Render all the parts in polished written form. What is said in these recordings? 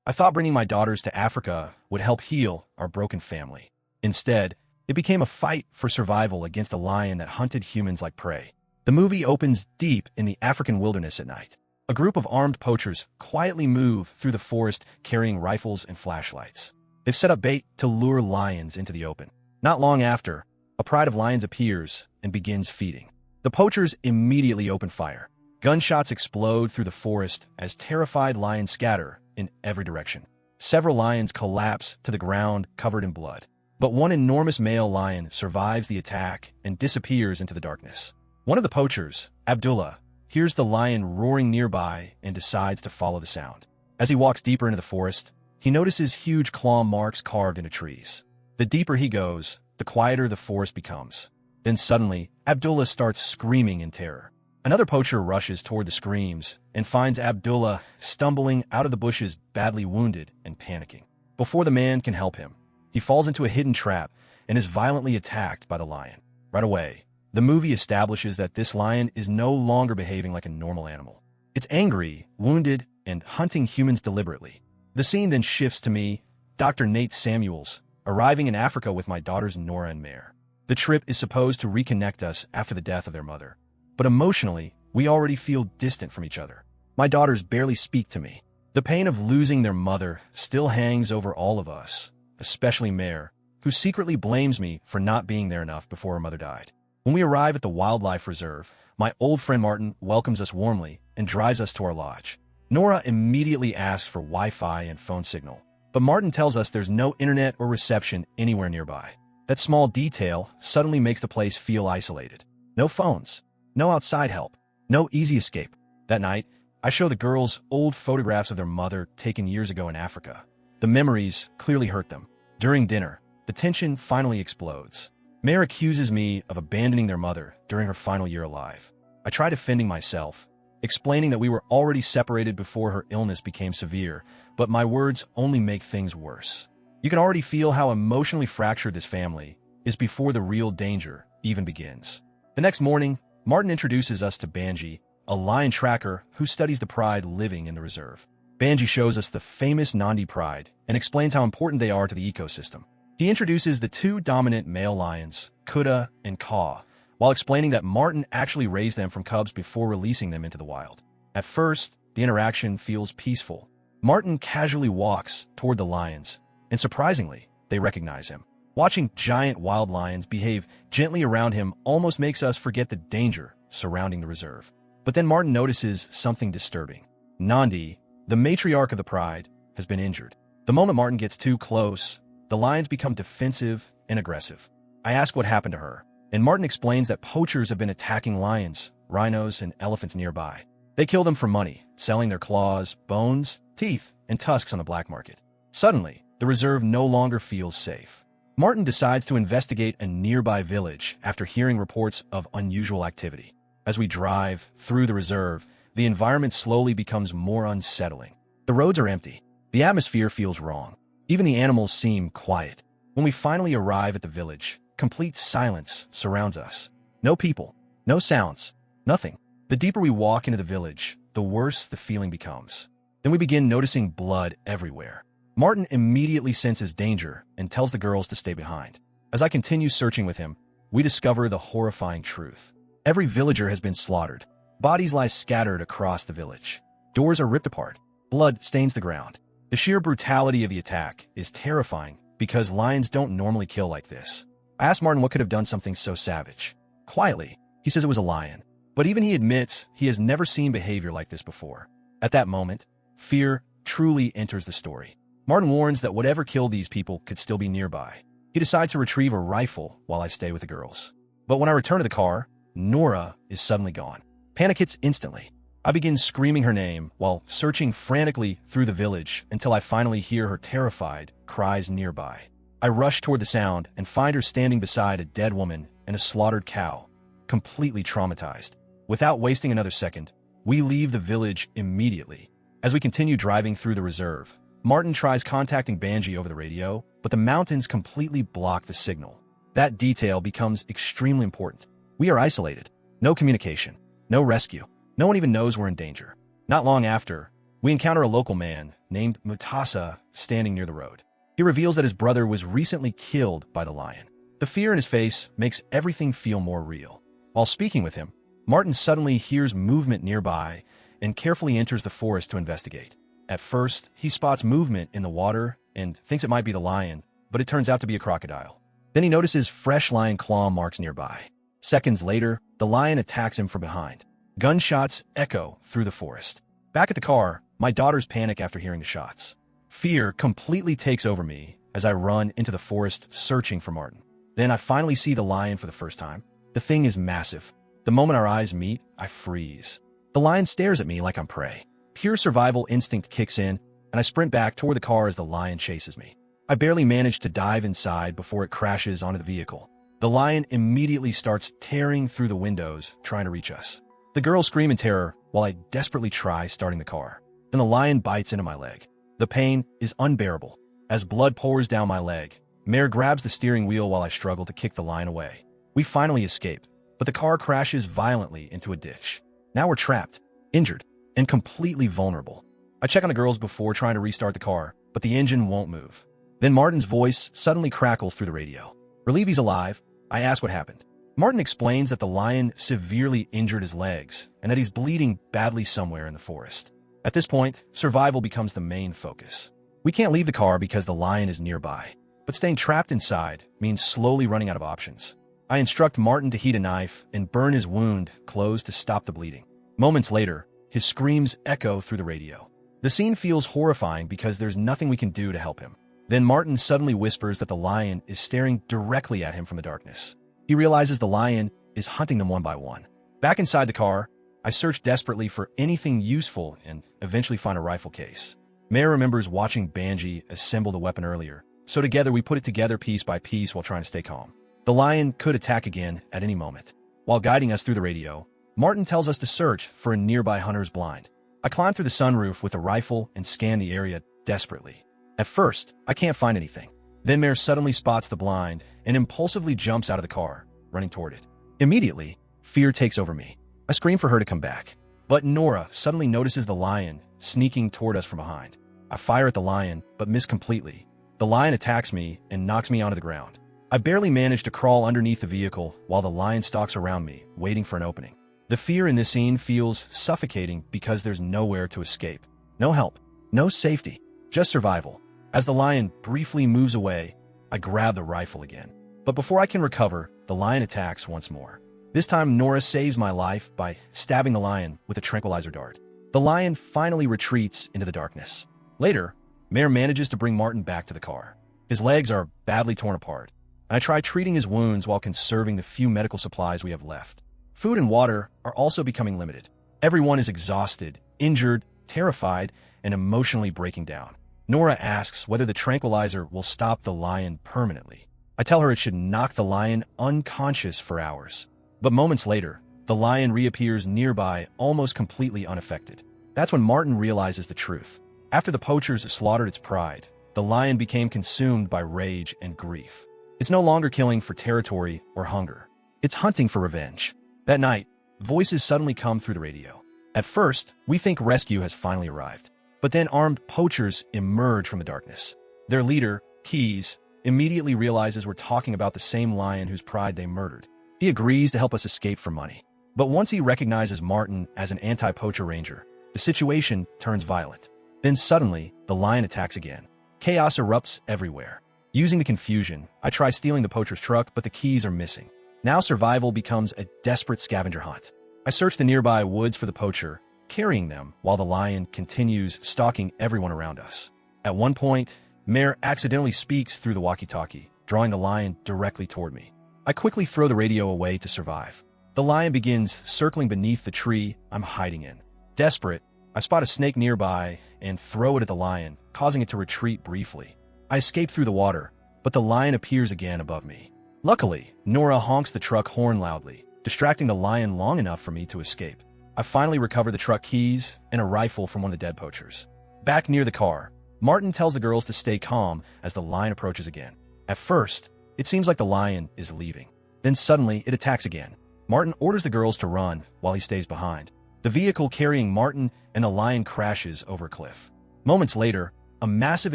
I thought bringing my daughters to Africa would help heal our broken family. Instead, it became a fight for survival against a lion that hunted humans like prey. The movie opens deep in the African wilderness at night. A group of armed poachers quietly move through the forest carrying rifles and flashlights. They've set up bait to lure lions into the open. Not long after, a pride of lions appears and begins feeding. The poachers immediately open fire. Gunshots explode through the forest as terrified lions scatter in every direction. Several lions collapse to the ground covered in blood. But one enormous male lion survives the attack and disappears into the darkness. One of the poachers, Abdullah, hears the lion roaring nearby and decides to follow the sound. As he walks deeper into the forest, he notices huge claw marks carved into trees. The deeper he goes, the quieter the forest becomes. Then suddenly, Abdullah starts screaming in terror. Another poacher rushes toward the screams and finds Abdullah stumbling out of the bushes, badly wounded and panicking. Before the man can help him, he falls into a hidden trap and is violently attacked by the lion. Right away, the movie establishes that this lion is no longer behaving like a normal animal. It's angry, wounded, and hunting humans deliberately. The scene then shifts to me, Dr. Nate Samuels, arriving in Africa with my daughters Nora and Mare. The trip is supposed to reconnect us after the death of their mother. But emotionally, we already feel distant from each other. My daughters barely speak to me. The pain of losing their mother still hangs over all of us, especially Mare, who secretly blames me for not being there enough before her mother died. When we arrive at the wildlife reserve, my old friend Martin welcomes us warmly and drives us to our lodge. Nora immediately asks for Wi-Fi and phone signal, but Martin tells us there's no internet or reception anywhere nearby. That small detail suddenly makes the place feel isolated. No phones, no outside help, no easy escape. That night, I show the girls old photographs of their mother taken years ago in Africa. The memories clearly hurt them. During dinner, the tension finally explodes. Mare accuses me of abandoning their mother during her final year alive. I try defending myself, explaining that we were already separated before her illness became severe, but my words only make things worse. You can already feel how emotionally fractured this family is before the real danger even begins. The next morning, Martin introduces us to Banji, a lion tracker who studies the pride living in the reserve. Banji shows us the famous Nandi pride and explains how important they are to the ecosystem. He introduces the two dominant male lions, Kuda and Kaw, while explaining that Martin actually raised them from cubs before releasing them into the wild. At first, the interaction feels peaceful. Martin casually walks toward the lions, and surprisingly, they recognize him. Watching giant wild lions behave gently around him almost makes us forget the danger surrounding the reserve. But then Martin notices something disturbing. Nandi, the matriarch of the pride, has been injured. The moment Martin gets too close, the lions become defensive and aggressive. I ask what happened to her, and Martin explains that poachers have been attacking lions, rhinos, and elephants nearby. They kill them for money, selling their claws, bones, teeth, and tusks on the black market. Suddenly, the reserve no longer feels safe. Martin decides to investigate a nearby village after hearing reports of unusual activity. As we drive through the reserve, the environment slowly becomes more unsettling. The roads are empty. The atmosphere feels wrong. Even the animals seem quiet. When we finally arrive at the village, complete silence surrounds us. No people, no sounds, nothing. The deeper we walk into the village, the worse the feeling becomes. Then we begin noticing blood everywhere. Martin immediately senses danger and tells the girls to stay behind. As I continue searching with him, we discover the horrifying truth. Every villager has been slaughtered. Bodies lie scattered across the village. Doors are ripped apart. Blood stains the ground. The sheer brutality of the attack is terrifying because lions don't normally kill like this. I asked Martin what could have done something so savage. Quietly, he says it was a lion. But even he admits he has never seen behavior like this before. At that moment, fear truly enters the story. Martin warns that whatever killed these people could still be nearby. He decides to retrieve a rifle while I stay with the girls. But when I return to the car, Nora is suddenly gone. Panic hits instantly. I begin screaming her name while searching frantically through the village until I finally hear her terrified cries nearby. I rush toward the sound and find her standing beside a dead woman and a slaughtered cow, completely traumatized. Without wasting another second, we leave the village immediately. As we continue driving through the reserve, Martin tries contacting Banji over the radio, but the mountains completely block the signal. That detail becomes extremely important. We are isolated. No communication. No rescue. No one even knows we're in danger. Not long after, We encounter a local man named Mutasa standing near the road. He reveals that his brother was recently killed by the lion. The fear in his face makes everything feel more real. While speaking with him, Martin suddenly hears movement nearby and carefully enters the forest to investigate. At first, he spots movement in the water and thinks it might be the lion, but it turns out to be a crocodile. Then he notices fresh lion claw marks nearby. Seconds later, the lion attacks him from behind. Gunshots echo through the forest. Back at the car, my daughters panic after hearing the shots. Fear completely takes over me as I run into the forest searching for Martin. Then I finally see the lion for the first time. The thing is massive. The moment our eyes meet, I freeze. The lion stares at me like I'm prey. Pure survival instinct kicks in, and I sprint back toward the car as the lion chases me. I barely manage to dive inside before it crashes onto the vehicle. The lion immediately starts tearing through the windows, trying to reach us. The girls scream in terror while I desperately try starting the car. Then the lion bites into my leg. The pain is unbearable. As blood pours down my leg, Mare grabs the steering wheel while I struggle to kick the lion away. We finally escape, but the car crashes violently into a ditch. Now we're trapped, injured, and completely vulnerable. I check on the girls before trying to restart the car, but the engine won't move. Then Martin's voice suddenly crackles through the radio. Relieved he's alive, I ask what happened. Martin explains that the lion severely injured his legs and that he's bleeding badly somewhere in the forest. At this point, survival becomes the main focus. We can't leave the car because the lion is nearby, but staying trapped inside means slowly running out of options. I instruct Martin to heat a knife and burn his wound closed to stop the bleeding. Moments later, his screams echo through the radio. The scene feels horrifying because there's nothing we can do to help him. Then Martin suddenly whispers that the lion is staring directly at him from the darkness. He realizes the lion is hunting them one by one. Back inside the car, I search desperately for anything useful and eventually find a rifle case. Mare remembers watching Banji assemble the weapon earlier, so together we put it together piece by piece while trying to stay calm. The lion could attack again at any moment. While guiding us through the radio, Martin tells us to search for a nearby hunter's blind. I climb through the sunroof with a rifle and scan the area desperately. At first, I can't find anything. Then Mare suddenly spots the blind and impulsively jumps out of the car, running toward it. Immediately, fear takes over me. I scream for her to come back. But Nora suddenly notices the lion sneaking toward us from behind. I fire at the lion, but miss completely. The lion attacks me and knocks me onto the ground. I barely manage to crawl underneath the vehicle while the lion stalks around me, waiting for an opening. The fear in this scene feels suffocating because there's nowhere to escape. No help, no safety, just survival. As the lion briefly moves away, I grab the rifle again. But before I can recover, the lion attacks once more. This time, Nora saves my life by stabbing the lion with a tranquilizer dart. The lion finally retreats into the darkness. Later, Mare manages to bring Martin back to the car. His legs are badly torn apart, and I try treating his wounds while conserving the few medical supplies we have left. Food and water are also becoming limited. Everyone is exhausted, injured, terrified, and emotionally breaking down. Nora asks whether the tranquilizer will stop the lion permanently. I tell her it should knock the lion unconscious for hours. But moments later, the lion reappears nearby, almost completely unaffected. That's when Martin realizes the truth. After the poachers slaughtered its pride, the lion became consumed by rage and grief. It's no longer killing for territory or hunger. It's hunting for revenge. That night, voices suddenly come through the radio. At first, we think rescue has finally arrived. But then armed poachers emerge from the darkness. Their leader, Keys, immediately realizes we're talking about the same lion whose pride they murdered. He agrees to help us escape for money. But once he recognizes Martin as an anti-poacher ranger, the situation turns violent. Then suddenly, the lion attacks again. Chaos erupts everywhere. Using the confusion, I try stealing the poacher's truck, but the keys are missing. Now survival becomes a desperate scavenger hunt. I search the nearby woods for the poacher, carrying them while the lion continues stalking everyone around us. At one point, Mare accidentally speaks through the walkie-talkie, drawing the lion directly toward me. I quickly throw the radio away to survive. The lion begins circling beneath the tree I'm hiding in. Desperate, I spot a snake nearby and throw it at the lion, causing it to retreat briefly. I escape through the water, but the lion appears again above me. Luckily, Nora honks the truck horn loudly, distracting the lion long enough for me to escape. I finally recover the truck keys and a rifle from one of the dead poachers. Back near the car, Martin tells the girls to stay calm as the lion approaches again. At first, it seems like the lion is leaving. Then suddenly, it attacks again. Martin orders the girls to run while he stays behind. The vehicle carrying Martin and the lion crashes over a cliff. Moments later, a massive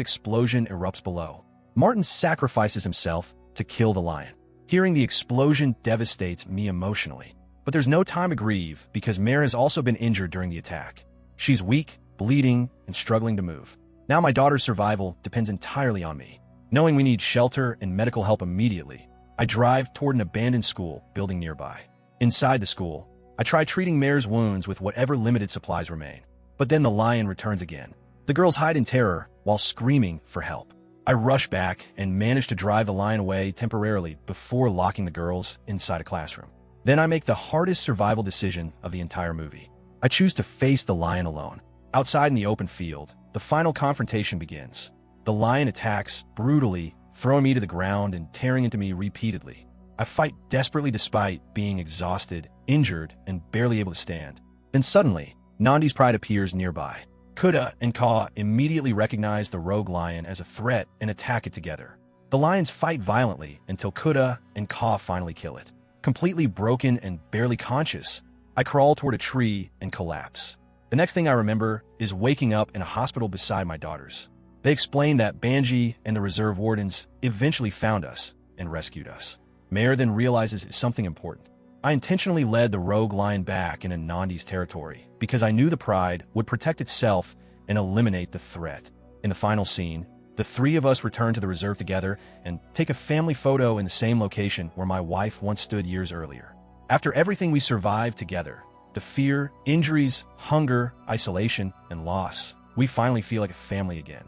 explosion erupts below. Martin sacrifices himself to kill the lion. Hearing the explosion devastates me emotionally. But there's no time to grieve because Mare has also been injured during the attack. She's weak, bleeding, and struggling to move. Now my daughter's survival depends entirely on me. Knowing we need shelter and medical help immediately, I drive toward an abandoned school building nearby. Inside the school, I try treating Mare's wounds with whatever limited supplies remain. But then the lion returns again. The girls hide in terror while screaming for help. I rush back and manage to drive the lion away temporarily before locking the girls inside a classroom. Then I make the hardest survival decision of the entire movie. I choose to face the lion alone. Outside in the open field, the final confrontation begins. The lion attacks brutally, throwing me to the ground and tearing into me repeatedly. I fight desperately despite being exhausted, injured, and barely able to stand. Then suddenly, Nandi's pride appears nearby. Kuda and Ka immediately recognize the rogue lion as a threat and attack it together. The lions fight violently until Kuda and Ka finally kill it. Completely broken and barely conscious, I crawl toward a tree and collapse. The next thing I remember is waking up in a hospital beside my daughters. They explain that Banji and the reserve wardens eventually found us and rescued us. Mare then realizes something important. I intentionally led the rogue lion back into Nandi's territory because I knew the pride would protect itself and eliminate the threat. In the final scene, the three of us return to the reserve together and take a family photo in the same location where my wife once stood years earlier. After everything we survived together, the fear, injuries, hunger, isolation, and loss, we finally feel like a family again.